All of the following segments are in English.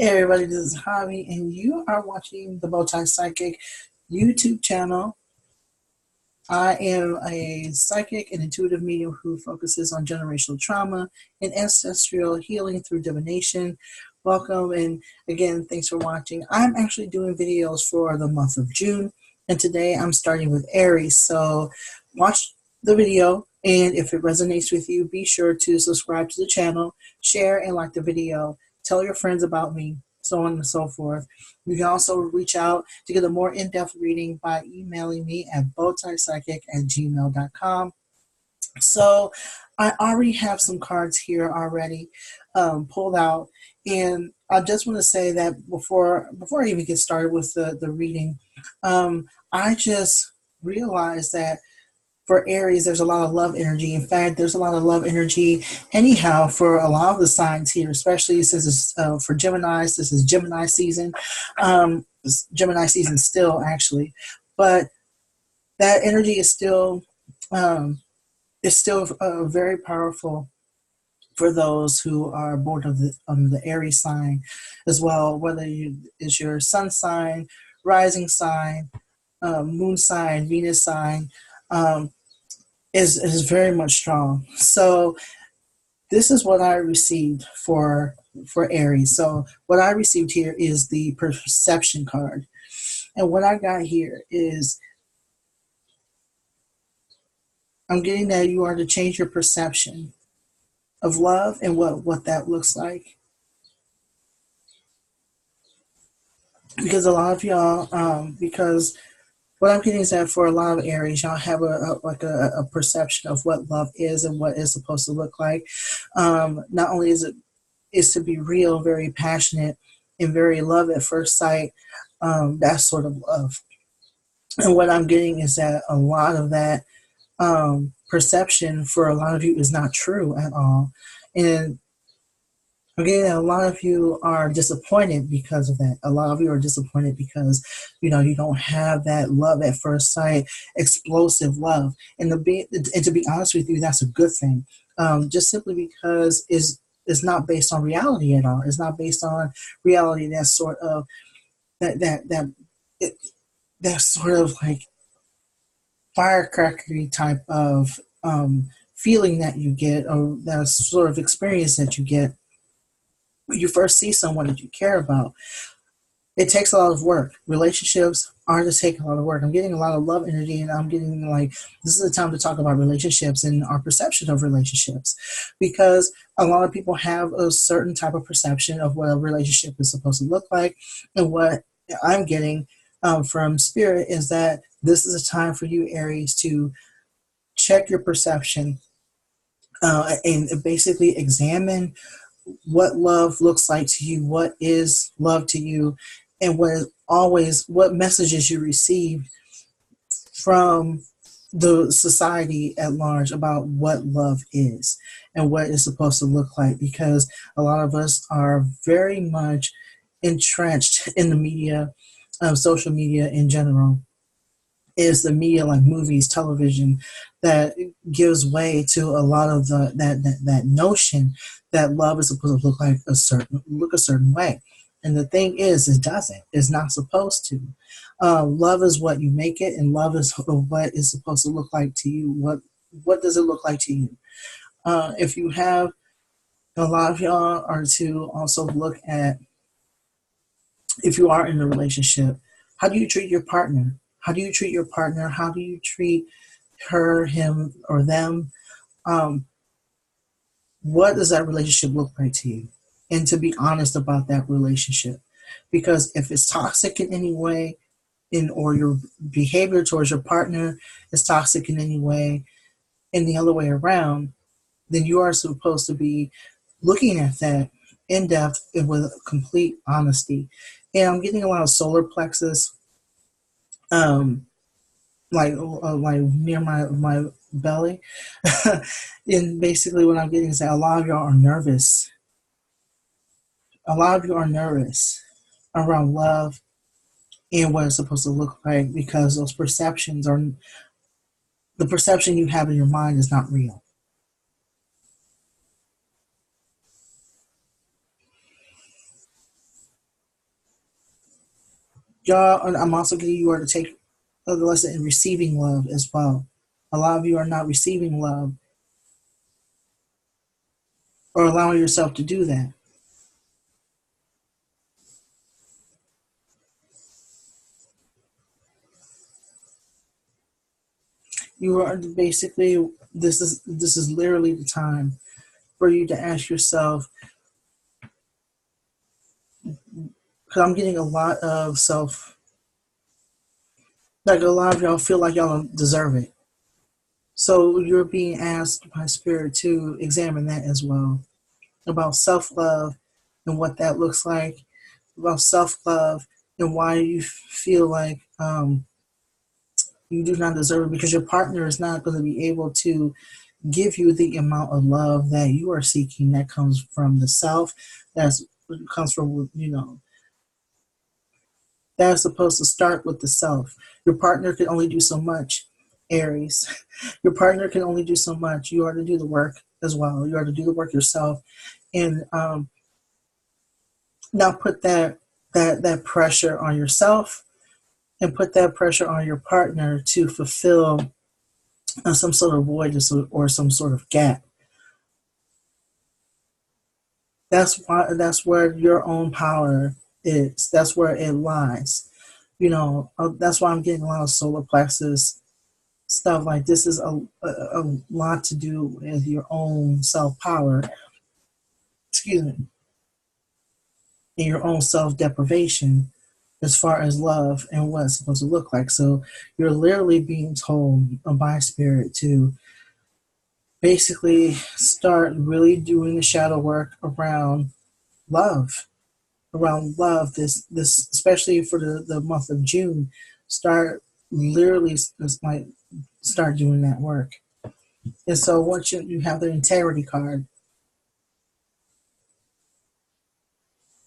Hey everybody, this is Javi, and you are watching the Bowtie Psychic YouTube channel. I am a psychic and intuitive medium who focuses on generational trauma and ancestral healing through divination. Welcome, and again, thanks for watching. I'm actually doing videos for the month of June, and today I'm starting with Aries. So watch the video, and if it resonates with you, be sure to subscribe to the channel, share and like the video, tell your friends about me, so on and so forth. You can also reach out to get a more in-depth reading by emailing me at bowtiepsychic@gmail.com. So I already have some cards here already pulled out, and I just want to say that before I even get started with the reading, I just realized that for Aries, there's a lot of love energy. In fact, there's a lot of love energy anyhow for a lot of the signs here, especially since it's for Geminis. This is Gemini season. It's Gemini season still, actually. But that energy um, is still very powerful for those who are born of the Aries sign as well, whether it's your sun sign, rising sign, moon sign, Venus sign. Is very much strong. So this is what I received for Aries. So what I received here is the perception card. And what I got here is I'm getting that you are to change your perception of love and what that looks like. Because a lot of y'all, because what I'm getting is that for a lot of Aries, y'all have a perception of what love is and what it's supposed to look like. Not only is to be real, very passionate, and very love at first sight. That sort of love. And what I'm getting is that a lot of that perception for a lot of you is not true at all. And again, a lot of you are disappointed because of that. A lot of you are disappointed because you don't have that love at first sight, explosive love. And to be honest with you, that's a good thing. Just simply because is not based on reality at all. It's not based on reality. That's sort of it, that sort of like firecrackery type of feeling that you get, or that sort of experience that you get when you first see someone that you care about. It takes a lot of work. Relationships are just taking a lot of work. I'm getting a lot of love energy, and I'm getting like this is the time to talk about relationships and our perception of relationships, because a lot of people have a certain type of perception of what a relationship is supposed to look like, and what I'm getting from Spirit is that this is a time for you, Aries, to check your perception and basically examine what love looks like to you, what is love to you, and what messages you receive from the society at large about what love is and what it's supposed to look like. Because a lot of us are very much entrenched in the media, social media in general. Is the media, like movies, television, that gives way to a lot of that notion that love is supposed to look a certain way. And the thing is, it doesn't. It's not supposed to. Love is what you make it, and love is what is supposed to look like to you. What does it look like to you? If you have a lot of y'all are to also look at, if you are in a relationship, how do you treat your partner? How do you treat your partner? How do you treat her, him, or them? Um, what does that relationship look like to you? And to be honest about that relationship. Because if it's toxic in any way, or your behavior towards your partner is toxic in any way, and the other way around, then you are supposed to be looking at that in depth and with complete honesty. And I'm getting a lot of solar plexus, um, like near my belly. And basically, what I'm getting is that a lot of y'all are nervous. A lot of you are nervous around love and what it's supposed to look like, because those perceptions are the perception you have in your mind is not real. y'all, and I'm also getting you are to take a lesson in receiving love as well. A lot of you are not receiving love or allowing yourself to do that. You are basically, this is literally the time for you to ask yourself, because I'm getting a lot of self, like a lot of y'all feel like y'all don't deserve it. So you're being asked by spirit to examine that as well, about self love and what that looks like, about self love and why you feel like you do not deserve it, because your partner is not going to be able to give you the amount of love that you are seeking, that comes from the self, that's comes from, that's supposed to start with the self. Your partner can only do so much, Aries. Your partner can only do so much. You are to do the work as well. You are to do the work yourself, and not put that pressure on yourself, and put that pressure on your partner to fulfill some sort of void, or some sort of gap. That's where your own power is. That's where it lies. That's why I'm getting a lot of solar plexus stuff. Like, this is a lot to do with your own self power. Excuse me, and your own self deprivation, as far as love and what it's supposed to look like. So you're literally being told by spirit to basically start really doing the shadow work love around love, this especially for the month of June. Start literally, like, start doing that work. And so once you have the integrity card,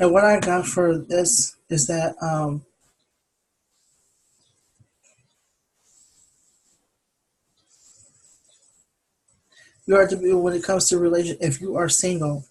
and what I got for this is that you are to be, when it comes to relation, if you are single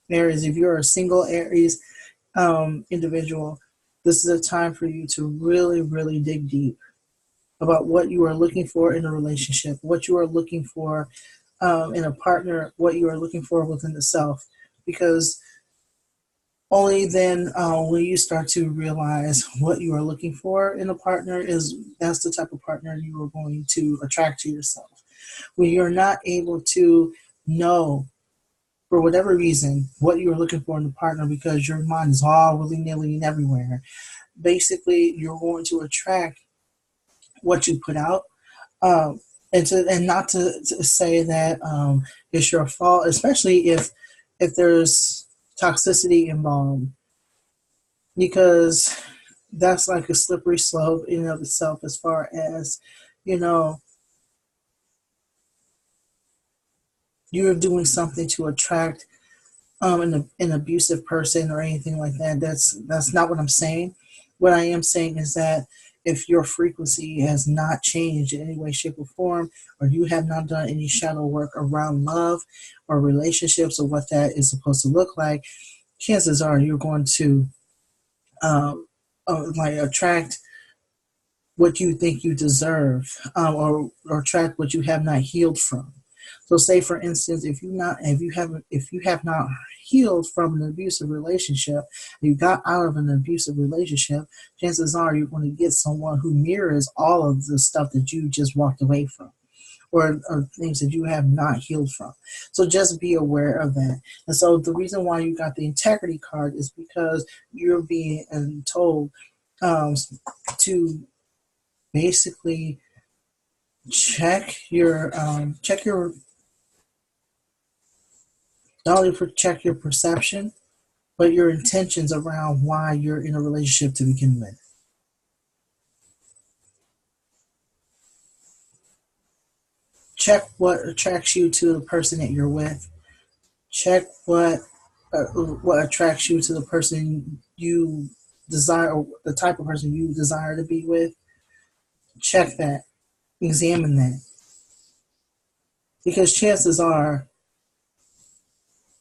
Aries, if you're a single Aries individual, this is a time for you to really, really dig deep about what you are looking for in a relationship, what you are looking for in a partner, what you are looking for within the self. Because only then, when you start to realize what you are looking for in a partner, is that's the type of partner you are going to attract to yourself. When you're not able to know, for whatever reason, what you are looking for in a partner, because your mind is all willy nilly and everywhere, basically you're going to attract what you put out. Um, and not to say that it's your fault, especially if there's toxicity involved, because that's like a slippery slope in and of itself, as far as, you know you're doing something to attract an abusive person or anything like that. That's not what I'm saying. What I am saying is that if your frequency has not changed in any way, shape, or form, or you have not done any shadow work around love or relationships, or what that is supposed to look like, chances are you're going to um, like, attract what you think you deserve, or attract what you have not healed from. So, say for instance, if you have not healed from an abusive relationship, you got out of an abusive relationship, chances are you're going to get someone who mirrors all of the stuff that you just walked away from, or things that you have not healed from. So just be aware of that. And so the reason why you got the integrity card is because you're being told um, to basically check your not only check your perception, but your intentions around why you're in a relationship to begin with. Check what attracts you to the person that you're with. Check what attracts you to the person you desire, or the type of person you desire to be with. Check that. Examine that, because chances are,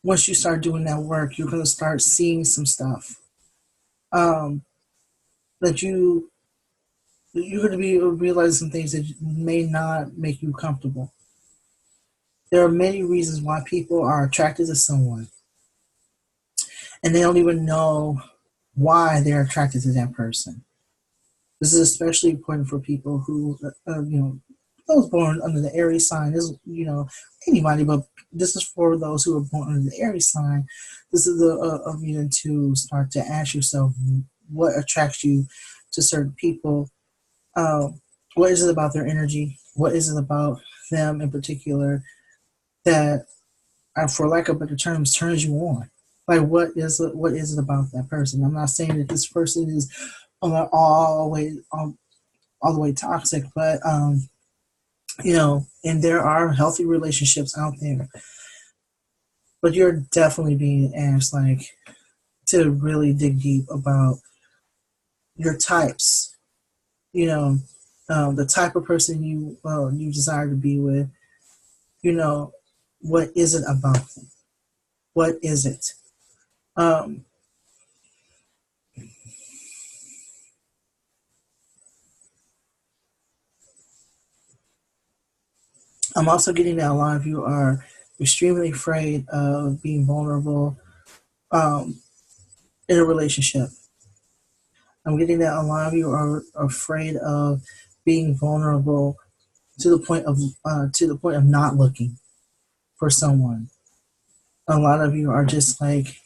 once you start doing that work, you're going to start seeing some stuff. Um, that you're going to be realizing some things that may not make you comfortable. There are many reasons why people are attracted to someone, and they don't even know why they're attracted to that person. This is especially important for people who, those born under the Aries sign. Is anybody, but this is for those who are born under the Aries sign. This is a reason to start to ask yourself what attracts you to certain people. Uh, what is it about their energy? What is it about them in particular that, for lack of better terms, turns you on? Like, what is it about that person? I'm not saying that this person is all the way all the way toxic, but and there are healthy relationships out there, but you're definitely being asked like to really dig deep about your types. You know, the type of person you desire to be with. You know, what is it about them? What is it? Um, I'm also getting that a lot of you are extremely afraid of being vulnerable um, in a relationship. I'm getting that a lot of you are afraid of being vulnerable to the point of not looking for someone. A lot of you are just like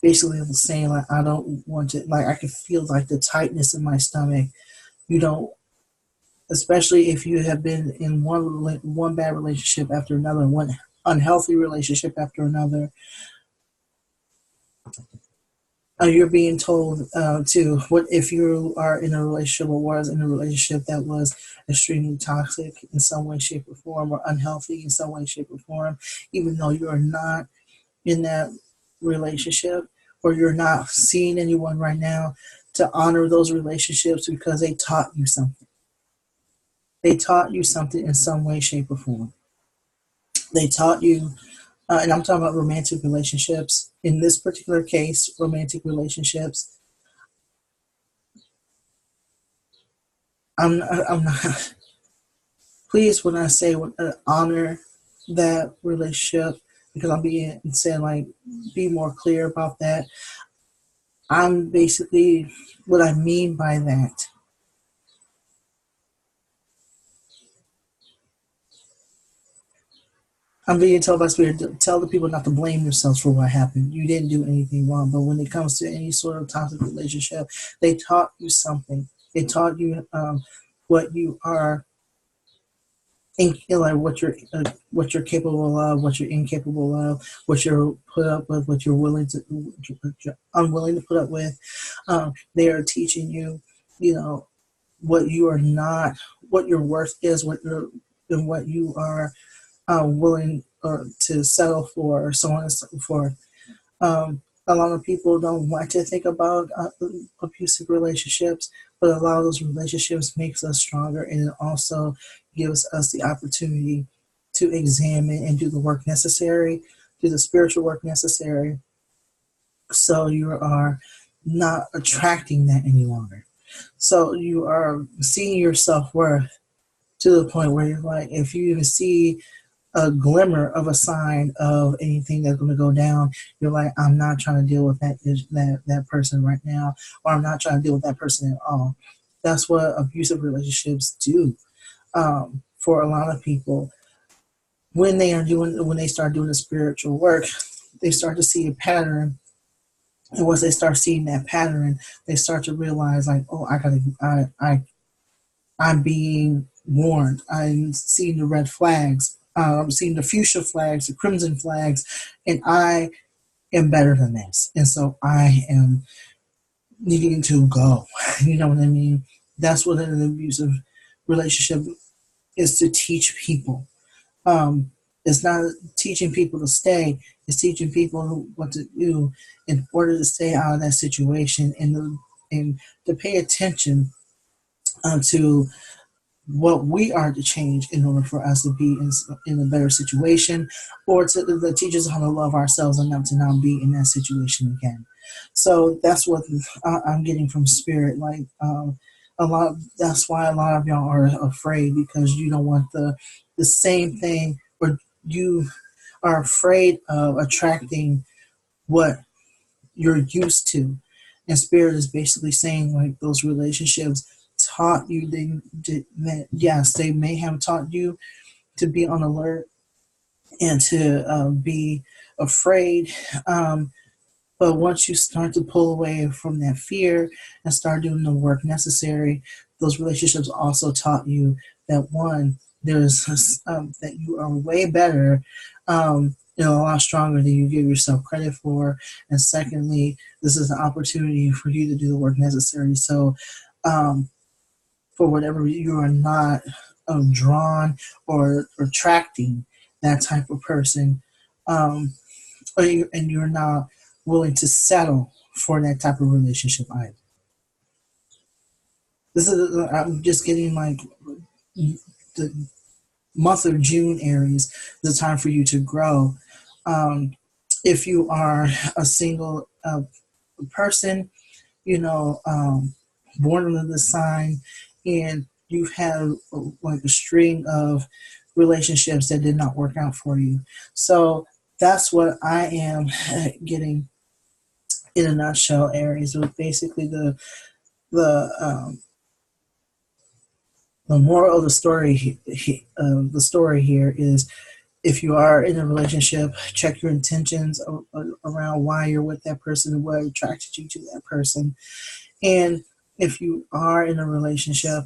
basically saying like I don't want to, like I can feel like the tightness in my stomach. You don't, especially if you have been in one bad relationship after another, one unhealthy relationship after another. You're being told to what if you are in a relationship or was in a relationship that was extremely toxic in some way, shape, or form, or unhealthy in some way, shape, or form, even though you are not in that relationship or you're not seeing anyone right now, to honor those relationships because they taught you something. They taught you something in some way, shape, or form. They taught you, and I'm talking about romantic relationships. In this particular case, romantic relationships. I'm not. Please, when I say honor that relationship, because I'm being saying like be more clear about that. I'm basically what I mean by that. I'm being told by Spirit to tell the people not to blame themselves for what happened. You didn't do anything wrong. But when it comes to any sort of toxic relationship, they taught you something. They taught you what you are like what you're capable of, what you're incapable of, what you're put up with, what you're what you're unwilling to put up with. They are teaching you, you know, what you are not, what your worth is, what you're and what you are willing to settle for, or so on and so forth. A lot of people don't want to think about abusive relationships, but a lot of those relationships makes us stronger, and it also gives us the opportunity to examine and do the work necessary, do the spiritual work necessary, so you are not attracting that any longer. So you are seeing your self worth to the point where you're like, if you even see a glimmer of a sign of anything that's going to go down, you're like, I'm not trying to deal with that person right now, or I'm not trying to deal with that person at all. That's what abusive relationships do for a lot of people. When they start doing the spiritual work, they start to see a pattern, and once they start seeing that pattern, they start to realize like, oh, I'm being warned. I'm seeing the red flags. I'm seeing the fuchsia flags, the crimson flags, and I am better than this. And so I am needing to go. You know what I mean? That's what an abusive relationship is, to teach people. Um, it's not teaching people to stay. It's teaching people what to do in order to stay out of that situation, and to pay attention to what we are to change in order for us to be in a better situation, or to teach us how to love ourselves enough to not be in that situation again. So that's what I'm getting from spirit. Like a lot. That's why a lot of y'all are afraid, because you don't want the same thing, or you are afraid of attracting what you're used to. And spirit is basically saying, like, those relationships taught you, yes, they may have taught you to be on alert and to be afraid. But once you start to pull away from that fear and start doing the work necessary, those relationships also taught you that, one, that you are way better, a lot stronger than you give yourself credit for, and secondly, this is an opportunity for you to do the work necessary. So, um, for whatever you are not drawn or attracting that type of person, um, and you're not willing to settle for that type of relationship either. This is I'm just getting like the month of June, Aries, the time for you to grow. Um, if you are a single person, you know, born under the sign, and you've had like a string of relationships that did not work out for you. So that's what I am getting in a nutshell, Aries. With basically the the moral of the story. The story here is, if you are in a relationship, check your intentions around why you're with that person and what attracted you to that person. And if you are in a relationship,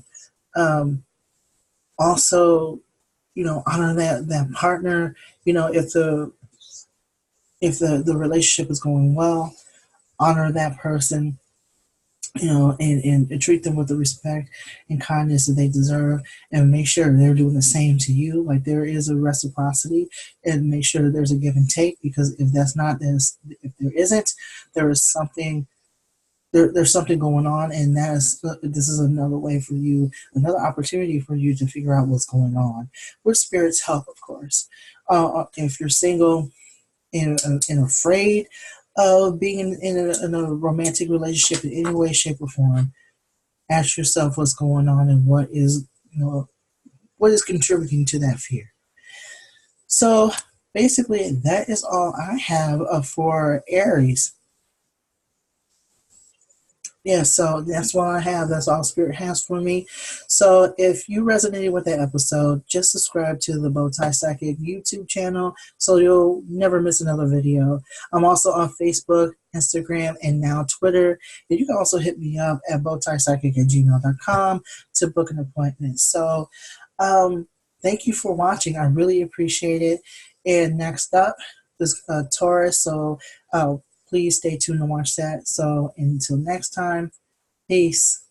um, also, honor that partner. If the relationship is going well, honor that person, and treat them with the respect and kindness that they deserve, and make sure they're doing the same to you. Like, there is a reciprocity, and make sure that there's a give and take, because if that's not this, if there isn't, there is something. There's something going on, and this is another way for you, another opportunity for you to figure out what's going on, with spirit's help, of course. If you're single and afraid of being in a romantic relationship in any way, shape, or form, ask yourself what's going on, and what is contributing to that fear. So basically, that is all I have for Aries. Yeah, so that's what I have. That's all Spirit has for me. So if you resonated with that episode, just subscribe to the Bowtie Psychic YouTube channel so you'll never miss another video. I'm also on Facebook, Instagram, and now Twitter. And you can also hit me up at bowtiepsychic@gmail.com to book an appointment. So thank you for watching. I really appreciate it. And next up is Taurus. So please stay tuned to watch that. So until next time, peace.